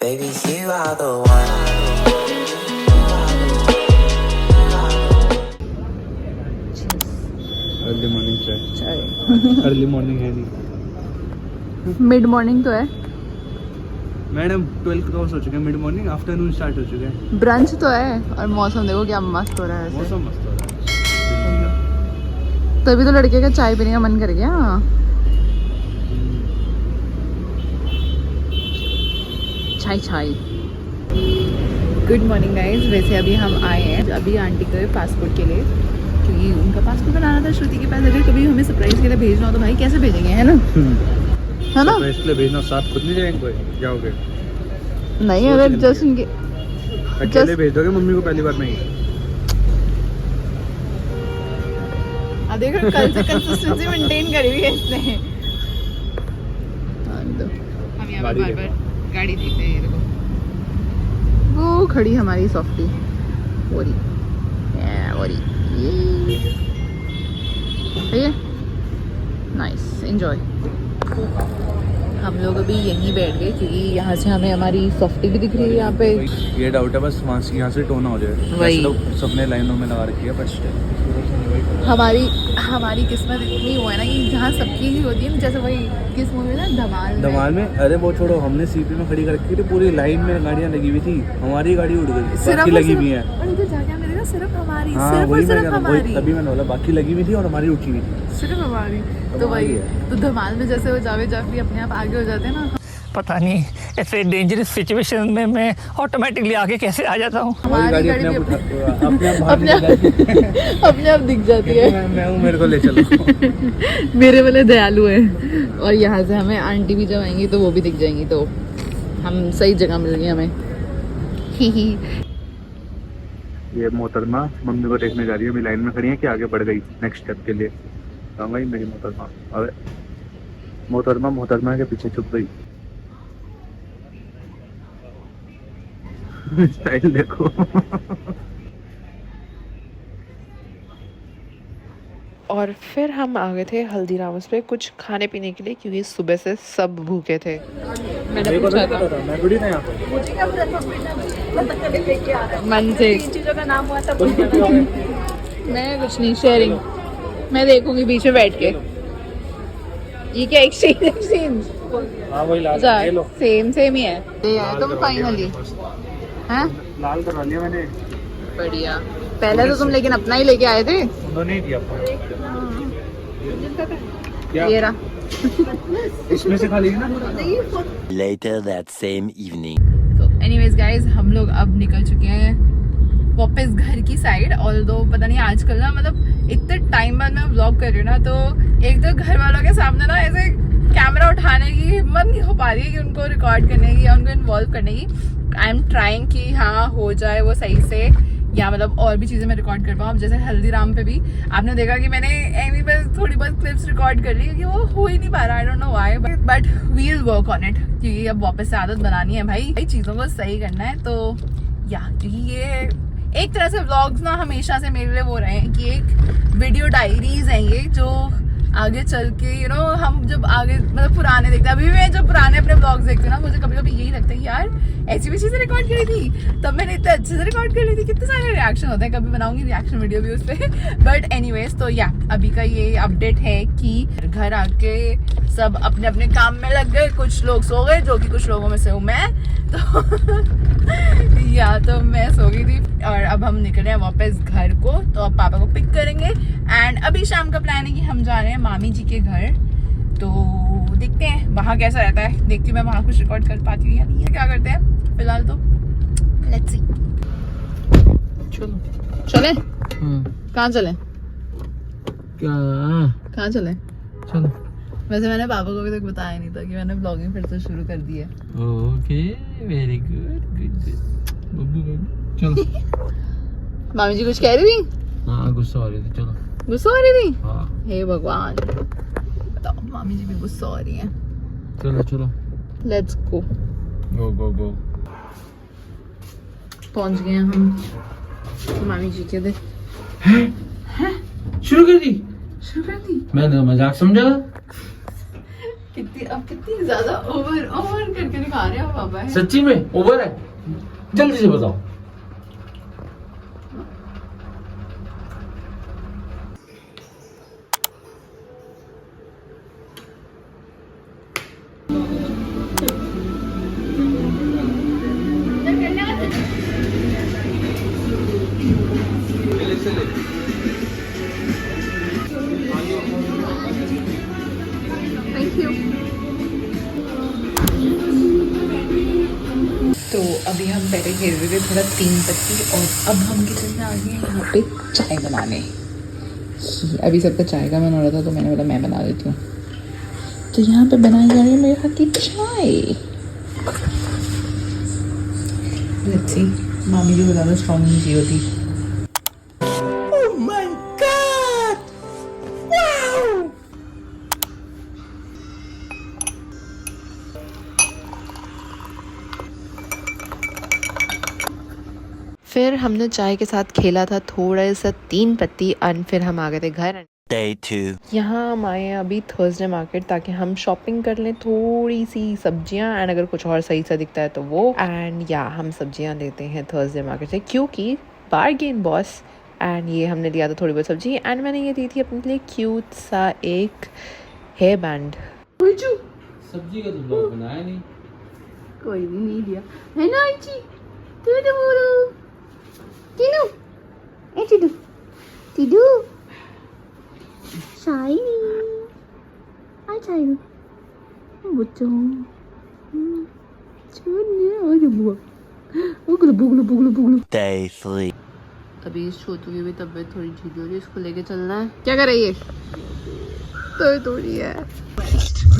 Baby, you are the one. Early morning चाय early morning है नहीं मिड मॉर्निंग तो है, मैडम 12 क्रॉस हो चुके हैं, मिड मॉर्निंग आफ्टरनून स्टार्ट हो चुके हैं। ब्रंच तो है और मौसम देखो क्या मस्त हो रहा है ऐसे। मौसम मस्त हो रहा है। तभी तो लड़के का चाय पीने का मन कर गया। चाय चाय। Good morning guys. वैसे अभी हम आए हैं अभी आंटी के पासपोर्ट के लिए, क्योंकि उनका पासपोर्ट बनाना था श्रुति के पास। अगर कभी हमें सरप्राइज के लिए भेजना हो तो भाई कैसे भेजेंगे, है ना? है ना? इसलिए भेजना, साथ खुद नहीं जाएंगे कोई, जाओगे? नहीं, अगर जस्ट इनके अकेले भेज दोगे मम्मी को पहली बार नहीं? देखो कल से कंसिस्टेंसी मेंटेन करी हुई है इसने। हम यहाँ पर बार-बार गाड़ी देख रहे हैं, ये देखो वो खड़ी हमारी सॉफ्टी वोरी वोरी। सही है, नाइस, एंजॉय। हम लोग अभी यहीं बैठ गए क्योंकि यहाँ से हमें हमारी सॉफ्टी भी दिख रही है यहाँ पे। ये डाउट है बस वहाँ से, यहाँ से टोना हो जाए। वही तो सबने लाइनों में लगा रखी है, बट हमारी किस्मत इतनी वो है ना कि जहाँ सबकी ही होती है। जैसे वही किस मूवी में ना, धमाल में। अरे वो छोड़ो, हमने सीपी में खड़ी कर रखी थी, पूरी लाइन में गाड़ियाँ लगी हुई थी, हमारी गाड़ी उड़ गई, बाकी लगी हुई है। और इधर जाके हमने देखा सिर्फ हमारी, हाँ, सिर्फ और वही सिर्फ हमारी, तभी मैंने बोला बाकी लगी हुई थी और हमारी उठी हुई थी, सिर्फ हमारी। तो वही तो धमाल में जैसे वो जावेद जाफरी अपने आप आगे हो जाते हैं ना, पता नहीं ऐसे डेंजरस सिचुएशन में मैं ऑटोमेटिकली आगे कैसे आ जाता हूँ। हमारी गाड़ी भी अपने आप दिख जाती है। मैं हूँ, मेरे को ले चलो। मेरे वाले दयालु है। और यहाँ से हमें आंटी भी जब आएंगी तो वो भी दिख जाएंगी, तो हम सही जगह मिल गई हमें। ये मोहतरमा मम्मी को देखने जा रही है, अभी लाइन में खड़ी है कि आगे बढ़ गई नेक्स्ट स्टेप के लिए। कहूँगा ही मेरी मोहतरमा। अरे मोहतरमा के पीछे छुप गई। स्टाइल देखो। और फिर हम आ गए थे हल्दीराम्स पे कुछ खाने पीने के लिए, क्योंकि सुबह से सब भूखे थे। मैंने पूछा था, मैं थोड़ी था यहाँ पे। मन से चीजों का नाम हुआ था। मैं कुछ नहीं, शेयरिंग मैं देखूंगी बीच में बैठ के। ये क्या एक्सचेंज? हाँ वही लाल, ये लो। सेम ही है। ये है तुम फाइनली हैं? लाल करवा लिया मैंने। बढ़िया। पहले तो तुम लेकिन अपना ही लेके आए थे। उन्होंने ही दिया क्या? ये रहा। इसमें से खा लीजिए ना। Later that same evening. तो एनीवेज गाइज, हम लोग अब निकल चुके हैं वापस घर की साइड। ऑल्दो पता नहीं आजकल ना, मतलब इतने टाइम बाद मैं व्लॉग कर रही हूँ ना, तो एक तो घर वालों के सामने ना ऐसे कैमरा उठाने की हिम्मत नहीं हो पा रही है कि उनको रिकॉर्ड करने की या उनको इन्वॉल्व करने की। आई एम ट्राइंग कि हाँ हो जाए वो सही से, या मतलब और भी चीज़ें मैं रिकॉर्ड कर पाऊँ। जैसे हल्दीराम पे भी आपने देखा कि मैंने एमी पे थोड़ी बहुत क्लिप्स रिकॉर्ड कर ली, क्योंकि वो हो ही नहीं पा रहा। I don't know why, but we will work on it, क्योंकि अब वापस से आदत बनानी है भाई, चीज़ों को सही करना है। तो या क्योंकि ये एक तरह से व्लॉग्स ना हमेशा से मेरे लिए वो रहे हैं कि एक वीडियो डायरीज हैं ये, जो आगे चल के हम जब आगे मतलब पुराने देखते हैं। अभी मैं जब पुराने अपने व्लॉग्स देखती हूँ ना, मुझे कभी कभी यही लगता है कि यार ऐसी भी चीज़ें रिकॉर्ड करी थी तब, मैंने इतने अच्छे से रिकॉर्ड कर ली थी। कितने सारे रिएक्शन होते हैं, कभी बनाऊंगी रिएक्शन वीडियो भी उस पर। बट एनीवेज, तो या अभी का ये अपडेट है कि घर आके सब अपने अपने काम में लग गए। कुछ लोग सो गए, जो कि कुछ लोगों में से हूँ मैं। तो मैं सो गई थी और अब हम निकले हैं वापस घर को। तो अब पापा को पिक करेंगे एंड अभी शाम का प्लान है कि हम जा रहे हैं मामी जी के घर। तो देखते हैं वहाँ कैसा रहता है, देखती हूँ मैं वहाँ कुछ रिकॉर्ड कर पाती हूँ या नहीं है। क्या करते हैं फिलहाल, तो लेट्स सी। चलो चले? कहाँ चले? क्या चले? चलो। वैसे मैंने पापा को अभी तक बताया नहीं था कि मैंने ब्लॉगिंग फिर से शुरू कर दी है। Okay, very good Babbu. चलो। मामी जी कुछ कह रही थी? हाँ, गुस्सा हो रही थी। चलो। गुस्सा हो रही थी? हाँ। हे भगवान, बताओ मामी जी भी गुस्सा हो रही हैं। चलो। Let's go. गो। पहुंच गए हैं हम मामी जी के दे। शुरू कर दी। शुरू कर दी? मैंने मजाक समझा। कितनी ज्यादा ओवर करके दिखा रहे हो पापा। सच्ची में ओवर है, जल्दी से बताओ। तो अभी हम पहले खेल रहे थे थोड़ा 3 पत्ती और अब हम किचन में आ गए हैं यहाँ पे चाय बनाने। अभी सबका चाय का मन हो रहा था तो मैंने बोला मैं बना देती हूँ। तो यहाँ पे बनाई जा रही है मेरे हाथ की चाय। लेट्स सी मामी जी को ज़्यादा स्ट्रॉन्ग नहीं की होती। फिर हमने चाय के साथ खेला था थोड़ा सा 3 पत्ती एंड फिर हम आ गए थे घर। Day 2. यहाँ हम आए हैं अभी थर्सडे मार्केट ताकि हम शॉपिंग कर लें थोड़ी सी सब्जियाँ एंड अगर कुछ और सही सा दिखता है तो वो एंड या हम सब्जियाँ लेते हैं थर्सडे मार्केट से क्योंकि बार्गेन बॉस। एंड ये हमने लिया था थोड़ी बहुत सब्जी एंड मैंने ये दी थी अपने लिए क्यूट सा एक हेयर बैंड। सब्जी का तो ब्लॉग बनाया नहीं, कोई नहीं दिया है ना आंटी। तो बोलो टीनू ए टीनू टीनू शाइनी आ शाइनी बच्चों छोड़ने और बुआ बुगलू बुगलू बुगलू बुगलू। Day 3. अभी इस छोटू की भी तबीयत थोड़ी ठीक हो रही है, इसको लेके चलना है। क्या कर रही है? तो थोड़ी है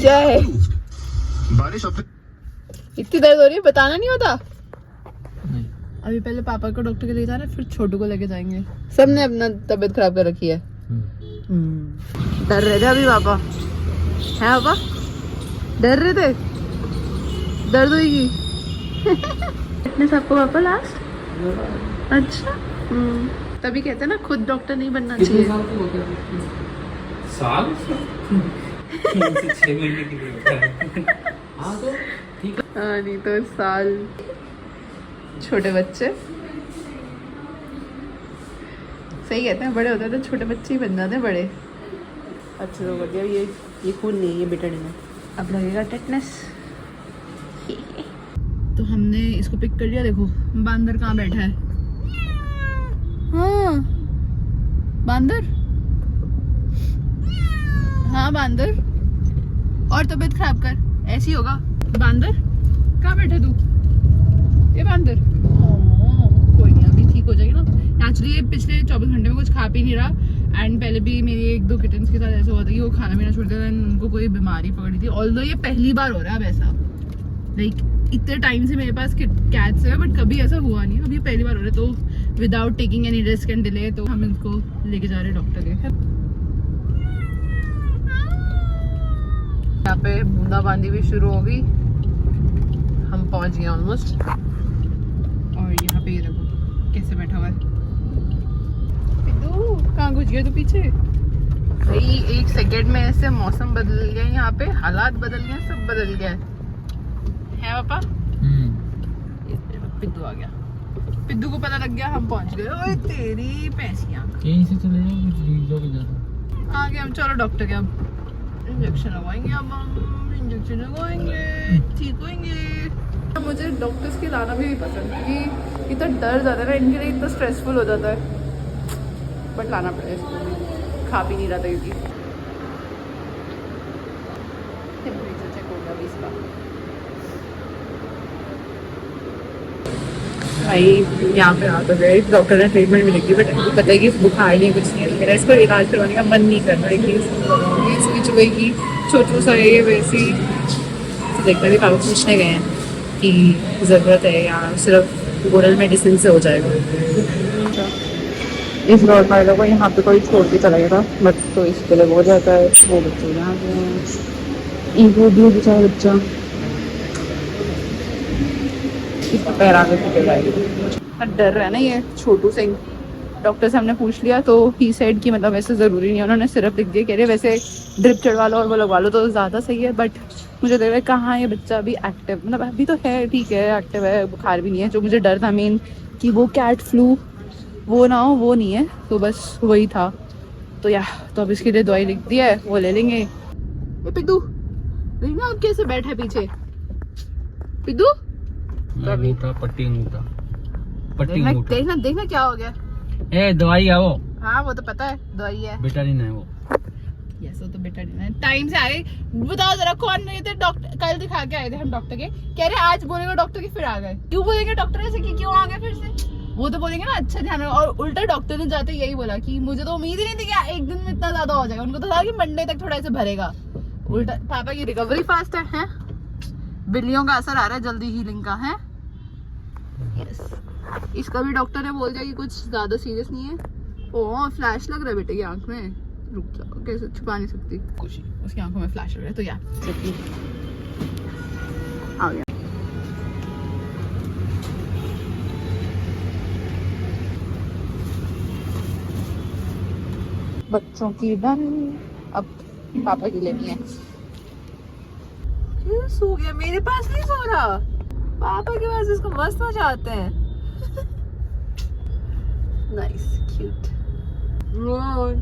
क्या है बारिश इतनी दर्द हो रही है बताना नहीं होता। अभी पहले पापा को डॉक्टर के ले जाना फिर छोटू को लेके जाएंगे। सबने अपना तबीयत खराब कर रखी है। डर रहे थे अभी पापा है पापा डर रहे थे दर्द होगी इतने सबको पापा लास्ट। अच्छा तभी कहते हैं ना खुद डॉक्टर नहीं बनना चाहिए। साल 3 से 6 महीने के लिए होता है। हाँ तो ठीक है। हाँ नहीं तो साल छोटे बच्चे सही कहते हैं, बड़े होते हैं तो छोटे बच्चे ही बन जाते हैं बड़े। अच्छा तो बढ़िया ये खून नहीं है ये बेटा नहीं है। अब लगेगा टेटनस। तो हमने इसको पिक कर लिया। देखो बांदर कहाँ बैठा है। हाँ बांदर हाँ बांदर और तबीयत खराब कर ऐसे ही होगा। बांदर कहाँ बैठा तू ये बांदर। कोई नहीं अभी ठीक हो जाएगी ना। एक्चुअली ये पिछले 24 घंटे में कुछ खा पी नहीं रहा एंड पहले भी मेरी 1-2 किटन्स के साथ ऐसा हुआ था कि वो खाना पीना छोड़ दिया एंड उनको कोई बीमारी पकड़ी थी। ऑल्दो ये पहली बार हो रहा है अब ऐसा। लाइक इतने टाइम से मेरे पास कैट्स है बट कभी ऐसा हुआ नहीं। अब ये पहली बार हो रहा है तो without taking any risk and delay तो हम इनको लेके जा रहे हैं डॉक्टर के। यहाँ पे बूंदाबांदी भी शुरू हो गई। हम पहुंच गए ऑलमोस्ट और यहाँ पे ये देखो कैसे बैठा हुआ है। पिद्दू कहाँ घुस गया तू पीछे। भाई 1 सेकेंड में ऐसे मौसम बदल गया यहाँ पे, हालात बदल गए, सब बदल गया है पापा। पिद्दू आ गया। पिद्दू को पता लग गया हम पहुंच गए। ओए तेरी पैसियां कहीं से चले जाओ आगे हम। चलो डॉक्टर के अब इंजेक्शन लगवाएंगे। अब हम इंजेक्शन लगवाएंगे ठीक होंगे। मुझे डॉक्टर्स के लाना भी पसंद क्योंकि इतना डर जाता है ना इनके लिए, इतना स्ट्रेसफुल हो जाता है बट लाना पड़ेगा इसको भी। खा भी नहीं रहा था क्योंकि टेम्परेचर चेक होगा अभी इसका। भाई यहाँ पे आता है डॉक्टर ने ट्रीटमेंट भी लिखी बट पता है कि बुखार नहीं कुछ नहीं है। मेरा इसको इलाज करवाने का मन नहीं कर रहा है कि स्विच हुई कि छोटू सा है वैसे ही देखते भी पापा पूछने गए हैं कि ज़रूरत है या सिर्फ ओरल मेडिसिन से हो जाएगा। इस रोड वाले को यहाँ पे कोई छोड़ के चला गया था बट तो इसके लिए हो जाता है। वो बच्चे यहाँ पे ईगो भी बेचारा बच्चा इसका पैर आगे टूटे जाएगा। डर रहा है ना ये छोटू सिंह डॉक्टर से हमने पूछ लिया तो ही सेड कि मतलब वैसे ज़रूरी नहीं है, उन्होंने सिर्फ लिख दिया, कह रहे वैसे ड्रिप चढ़वा लो और वो लगवा लो तो ज़्यादा सही है। बट मुझे लग रहा है कहाँ ये बच्चा अभी एक्टिव, मतलब अभी तो है ठीक है, एक्टिव है, बुखार भी नहीं है। जो मुझे डर था मेन कि वो कैट फ्लू वो ना हो, वो नहीं है, तो बस वही था। तो तो अब इसके लिए दवाई लिख दी है, वो ले लेंगे। पिद्दू देखना अब कैसे बैठा है पीछे, पिद्दू पट्टी अंगूठा देखना देखना क्या हो गया। ए दवाई है वो। हाँ वो तो पता है दवाई है, विटामिन है वो। यस वो तो बेटर है। टाइम से आ गए। बताओ जरा कौन नहीं थे डॉक्टर, कल दिखा के आए थे हम डॉक्टर के, कह रहे आज बोलेगा डॉक्टर की फिर आ गए। क्यों बोलेंगे डॉक्टर ऐसे कि क्यों आ गए फिर से, वो तो बोलेंगे ना अच्छा ध्यान रखो। और उल्टा डॉक्टर ने जाते यही बोला कि मुझे तो उम्मीद ही नहीं थी कि एक दिन में इतना ज्यादा हो जाएगा, उनको तो था कि मंडे तक थोड़ा ऐसे भरेगा। उल्टा पापा की रिकवरी फास्ट है? बिल्लियों का असर आ रहा है जल्दी हीलिंग का है। यस इसका भी डॉक्टर ने बोल दिया कि कुछ ज्यादा सीरियस नहीं है। ओह फ्लैश लग रहा है बेटे की आंख में, रुक जाओ कैसे छुपा नहीं सकती कुछ, उसकी आंखों में फ्लैश लग रहा है। तो आ गया। बच्चों की डन, अब पापा की लेनी है। क्यों सो गया, मेरे पास नहीं सो रहा, पापा के पास इसको मस्त मजा आते हैं। Nice cute.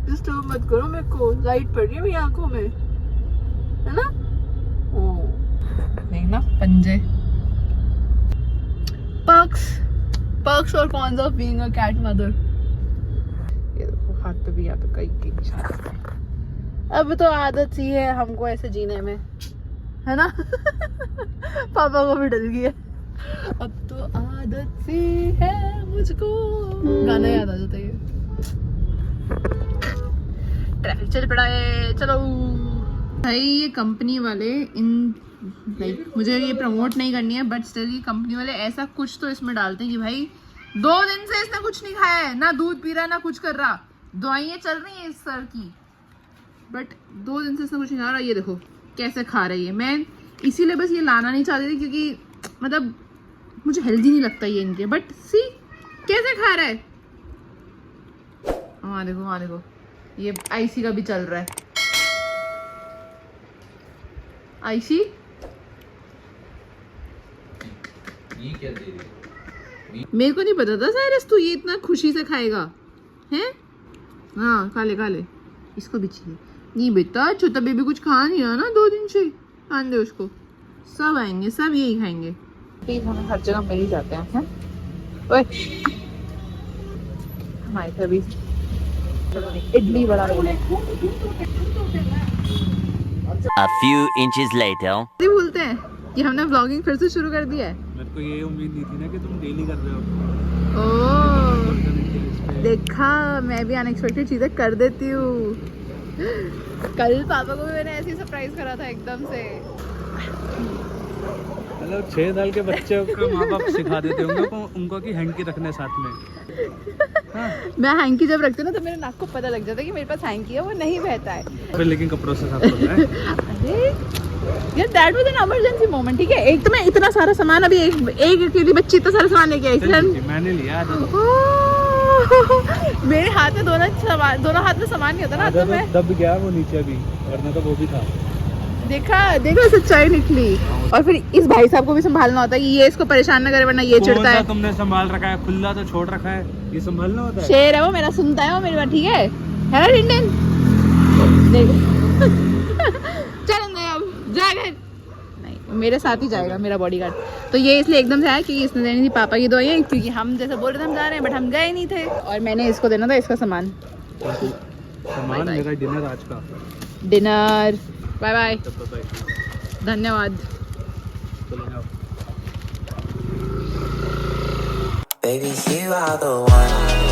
डिस्टर्ब मत करो मेरे को, लाइट पड़ रही है मेरी आंखों में, है ना? ओ देखना पंजे, पर्क्स और cons of being a cat mother. ये देखो हाथ पे भी यहाँ पे कई निशान है। अब तो आदत सी है हमको ऐसे जीने में, है ना? पापा को भी डल गई है, अब तो आदत सी है मुझको। गाना याद आ जाता है। ट्रैफिक चल पड़ा है, चलो भाई। ये कंपनी वाले इन लाइक मुझे ये प्रमोट नहीं करनी है बट स्टिल ये कंपनी वाले ऐसा कुछ तो इसमें डालते हैं कि भाई 2 दिन से इसने कुछ नहीं खाया है, ना दूध पी रहा ना कुछ कर रहा, दवाइयाँ चल रही हैं इस सर की, बट 2 दिन से इसने कुछ नहीं खा रहा। ये देखो कैसे खा रही है। मैं इसीलिए बस ये लाना नहीं चाहती थी क्योंकि मतलब मुझे हेल्दी नहीं लगता ये इनके, बट सी कैसे खा रहा है। वहाँ देखो ये आईसी का भी चल रहा है। आईसी ये क्या दे रही है? मेरे को नहीं पता था साइरस तू ये इतना खुशी से खाएगा हैं। हाँ खा ले, इसको भी चाहिए। नहीं बेटा छोटा बेबी कुछ खा नहीं रहा ना 2 दिन से, खान दे उसको, सब आएंगे सब यही खाएंगे। प्लीज हमें हर जगह मिल ही जाते हैं। ओए हमारे से अभी इडली बड़ा A few inches later. बोलते हैं कि हमने व्लॉगिंग फिर से शुरू कर दिया है। मेरे को ये उम्मीद नहीं थी ना कि तुम डेली कर रहे हो। ओह देखा, मैं भी अनएक्सपेक्टेड चीजें कर देती हूँ। कल पापा को भी मैंने ऐसे सरप्राइज करा था एकदम से। मतलब 6 साल के बच्चे को माँ बाप सिखा देते होंगे उनको कि हैंकी रखना है साथ में। हाँ। मैं हैंकी जब रखती हूँ ना तो मेरे नाक को पता लग जाता है कि मेरे पास हैंकी है, वो नहीं बहता है। लेकिन कपड़ों से साफ करना है। अरे यार that was an emergency moment, ठीक है। एक तो मैं इतना सारा सामान अभी एक अकेली बच्ची इतना सारा सामान लेके आई, मैंने लिया मेरे हाथ में दोनों हाथ में सामान नहीं होता ना, तो मैं दब गया वो नीचे भी, वरना तो वो भी था। देखा सच्चाई निकली। और फिर इस भाई साहब को भी संभालना होता है कि ये इसको परेशान ना करे वरना ये चिढ़ता है। तुमने संभाल रखा है, खुला तो छोड़ रखा है, ये संभालना होता है। शेर है वो, मेरा सुनता है वो मेरी बात, ठीक है ना रिंडन? चल अंदर अब जा घर। नहीं मेरे साथ ही जाएगा मेरा बॉडीगार्ड। तो ये इसलिए एकदम से आया क्योंकि इसने देनी थी पापा की दवाइयाँ, क्योंकि हम जैसे बोल रहे थे हम जा रहे हैं बट हम गए नहीं थे, और मैंने इसको देना था इसका सामान। मेरा डिनर आज का डिनर। बाय बाय, धन्यवाद। Baby, you are the one.